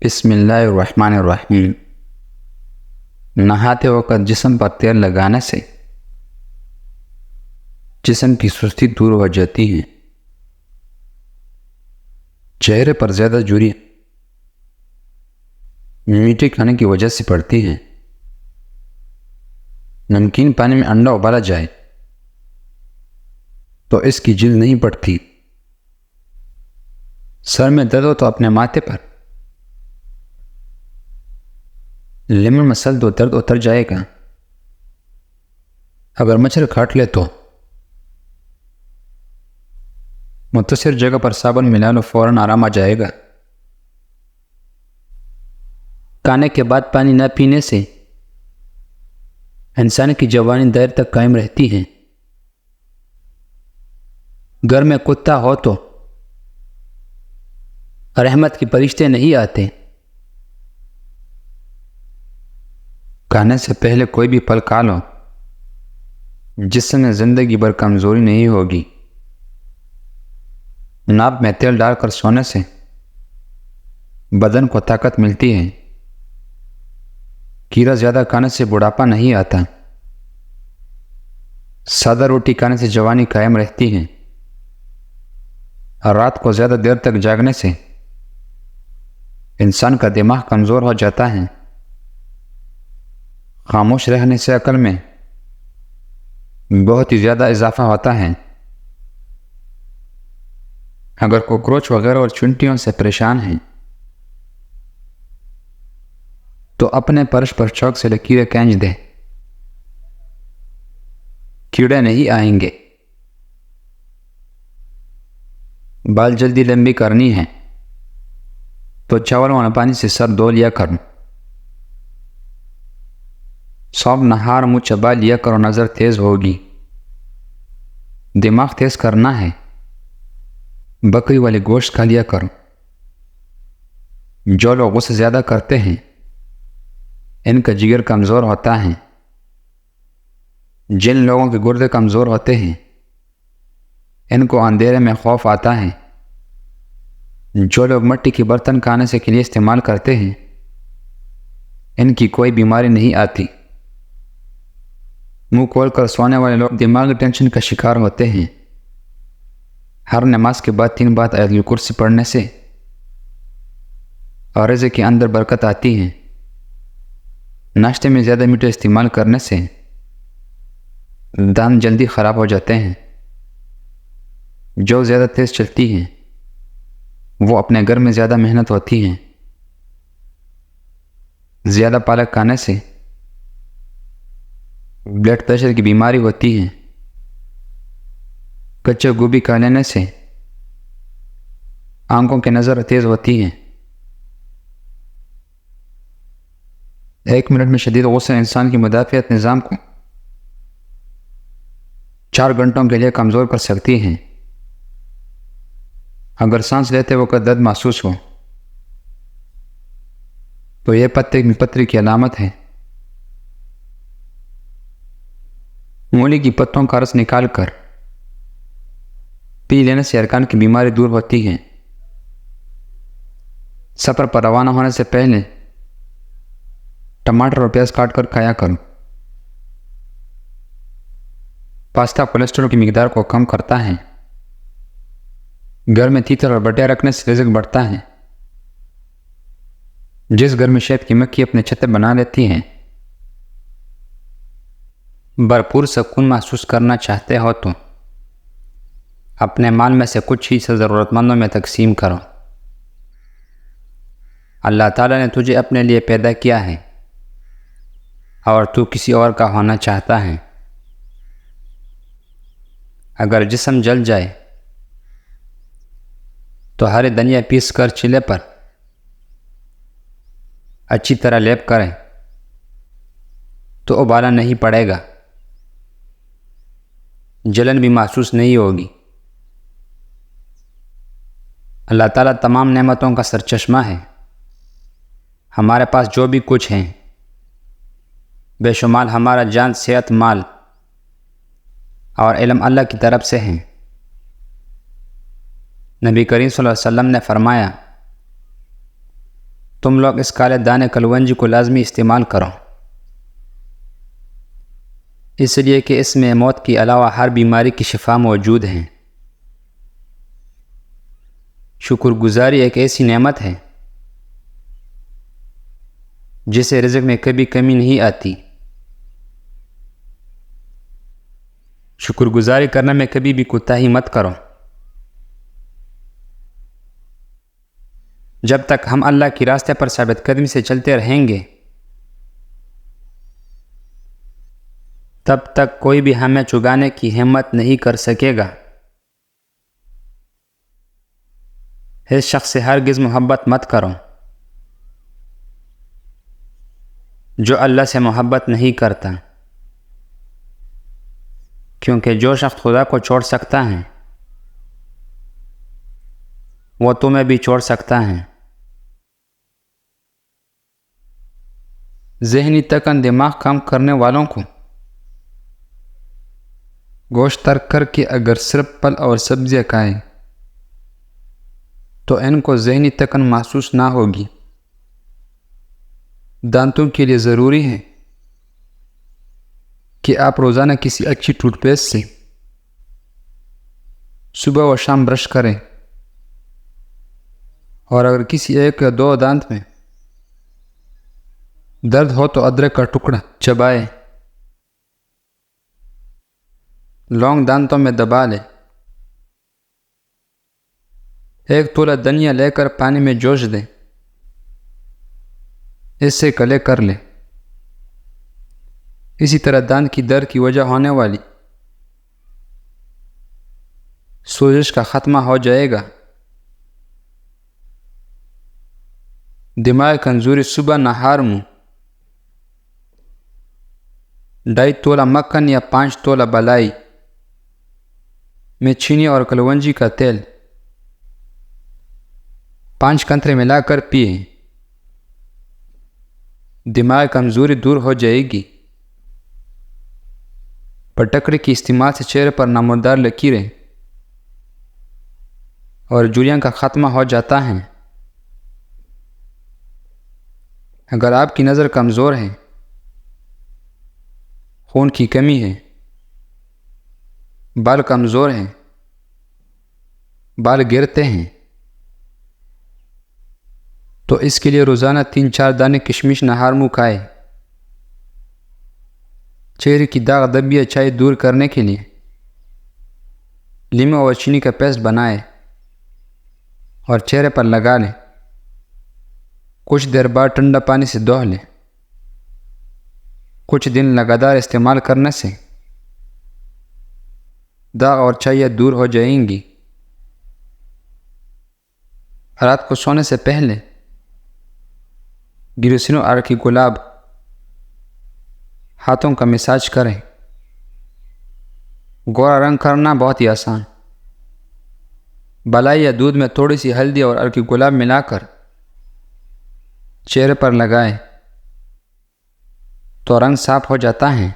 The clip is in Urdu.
بسم اللہ الرحمن الرحیم۔ نہاتے وقت جسم پر تیل لگانے سے جسم کی سستی دور ہو جاتی ہے، چہرے پر زیادہ جھریاں میٹھے کھانے کی وجہ سے پڑتی ہیں۔ نمکین پانی میں انڈا ابالا جائے تو اس کی جلد نہیں پڑتی۔ سر میں درد ہو تو اپنے ماتھے پر لیمن مسل دو، درد اتر جائے گا۔ اگر مچھر کاٹ لے تو متاثر جگہ پر صابن ملا لو، فوراً آرام آ جائے گا۔ کھانے کے بعد پانی نہ پینے سے انسان کی جوانی دیر تک قائم رہتی ہے۔ گھر میں کتا ہو تو رحمت کے فرشتے نہیں آتے۔ کھانے سے پہلے کوئی بھی پھل کھا لو، جس میں زندگی بھر کمزوری نہیں ہوگی۔ ناپ میں تیل ڈال کر سونے سے بدن کو طاقت ملتی ہے۔ کھیرا زیادہ کھانے سے بڑھاپا نہیں آتا۔ سادہ روٹی کھانے سے جوانی قائم رہتی ہے۔ رات کو زیادہ دیر تک جاگنے سے انسان کا دماغ کمزور ہو جاتا ہے۔ خاموش رہنے سے عقل میں بہت ہی زیادہ اضافہ ہوتا ہے۔ اگر کوکروچ وغیرہ اور چونٹیوں سے پریشان ہیں تو اپنے فرش پر چاک سے لکیریں کھینچ دیں، کیڑے نہیں آئیں گے۔ بال جلدی لمبی کرنی ہے تو چاول والا پانی سے سر دھو لیا کرو۔ صبح نہار منہ چبا لیا کرو، نظر تیز ہوگی۔ دماغ تیز کرنا ہے، بکری والے گوشت کھا لیا کرو۔ جو لوگ غصہ زیادہ کرتے ہیں ان کا جگر کمزور ہوتا ہے۔ جن لوگوں کے گردے کمزور ہوتے ہیں ان کو اندھیرے میں خوف آتا ہے۔ جو لوگ مٹی کے برتن کھانے سے کے لیے استعمال کرتے ہیں ان کی کوئی بیماری نہیں آتی۔ منہ کھول کر سونے والے لوگ دماغی ٹینشن کا شکار ہوتے ہیں۔ ہر نماز کے بعد 3 بار آیت الکرسی پڑھنے سے رزق کے اندر برکت آتی ہے۔ ناشتے میں زیادہ میٹھا استعمال کرنے سے دانت جلدی خراب ہو جاتے ہیں۔ جو زیادہ تیز چلتی ہیں وہ اپنے گھر میں زیادہ محنت ہوتی ہے۔ زیادہ پالک کھانے سے بلڈ پریشر کی بیماری ہوتی ہے۔ کچے گوبھی کھا لینے سے آنکھوں کی نظر تیز ہوتی ہے۔ 1 منٹ میں شدید غصہ انسان کی مدافعت نظام کو 4 گھنٹوں کے لیے کمزور کر سکتی ہے۔ اگر سانس لیتے وقت درد محسوس ہو تو یہ پتری کی علامت ہے۔ مولی کی پتوں کا رس نکال کر پی لینے سے ارکان کی بیماری دور ہوتی ہے۔ سفر پر روانہ ہونے سے پہلے ٹماٹر اور پیاز کاٹ کر کھایا کرو۔ پاستا کولیسٹرول کی مقدار کو کم کرتا ہے۔ گھر میں تیتر اور بٹیا رکھنے سے رزق بڑھتا ہے۔ جس گھر میں شہد کی مکھی اپنے چھتے بنا لیتی ہیں، بھرپور سکون محسوس کرنا چاہتے ہو تو اپنے مال میں سے کچھ حصہ ضرورت مندوں میں تقسیم کرو۔ اللہ تعالیٰ نے تجھے اپنے لیے پیدا کیا ہے اور تو کسی اور کا ہونا چاہتا ہے۔ اگر جسم جل جائے تو ہری دھنیا پیس کر چولہے پر اچھی طرح لیپ کریں تو ابالا نہیں پڑے گا، جلن بھی محسوس نہیں ہوگی۔ اللہ تعالیٰ تمام نعمتوں کا سرچشمہ ہے۔ ہمارے پاس جو بھی کچھ ہیں بے شمار ہمارا جان، صحت، مال اور علم اللہ کی طرف سے ہیں۔ نبی کریم صلی اللہ علیہ وسلم نے فرمایا، تم لوگ اس کالے دانے کلونجی کو لازمی استعمال کرو، اس لیے کہ اس میں موت کے علاوہ ہر بیماری کی شفا موجود ہے۔ شکر گزاری ایک ایسی نعمت ہے جسے رزق میں کبھی کمی نہیں آتی۔ شکر گزاری کرنے میں کبھی بھی کوتاہی مت کرو۔ جب تک ہم اللہ کے راستے پر ثابت قدمی سے چلتے رہیں گے تب تک کوئی بھی ہمیں چگانے کی ہمت نہیں کر سکے گا۔ اس شخص سے ہرگز محبت مت کرو جو اللہ سے محبت نہیں کرتا، کیونکہ جو شخص خدا کو چھوڑ سکتا ہے وہ تمہیں بھی چھوڑ سکتا ہے۔ ذہنی تکن دماغ کام کرنے والوں کو گوشت ترک کر کے اگر صرف پھل اور سبزیاں کھائیں تو ان کو ذہنی تکن محسوس نہ ہوگی۔ دانتوں کے لیے ضروری ہے کہ آپ روزانہ کسی اچھی ٹوتھ پیسٹ سے صبح و شام برش کریں، اور اگر کسی ایک یا دو دانت میں درد ہو تو ادرک کا ٹکڑا چبائیں، لونگ دانتوں میں دبا لیں، ایک تولہ دھنیا لے کر پانی میں جوش دیں، اس سے کلے کر لیں۔ اسی طرح دانت کی درد کی وجہ ہونے والی سوزش کا خاتمہ ہو جائے گا۔ دماغ کمزوری صبح نہار منہ 2.5 تولہ مکھن یا 5 تولہ بلائی میں چینی اور کلونجی کا تیل 5 قطرے ملا کر پئیں، دماغ کمزوری دور ہو جائے گی۔ پٹکڑی کے استعمال سے چہرے پر نمودار لکیریں اور جھریاں کا خاتمہ ہو جاتا ہے۔ اگر آپ کی نظر کمزور ہے، خون کی کمی ہے، بال کمزور ہیں، بال گرتے ہیں، تو اس کے لیے روزانہ 3-4 دانے کشمش نہار منہ کھائیں۔ چہرے کی داغ دھبی اچھائی دور کرنے کے لیے لیموں اور چینی کا پیسٹ بنائیں اور چہرے پر لگا لیں، کچھ دیر بعد ٹھنڈا پانی سے دھو لیں۔ کچھ دن لگاتار استعمال کرنے سے داغ اور چھائیاں دور ہو جائیں گی۔ رات کو سونے سے پہلے گریسینو اور کی گلاب ہاتھوں کا مساج کریں۔ گورا رنگ کرنا بہت ہی آسان۔ بلائی یا دودھ میں تھوڑی سی ہلدی اور ارکی گلاب ملا کر چہرے پر لگائیں تو رنگ صاف ہو جاتا ہے۔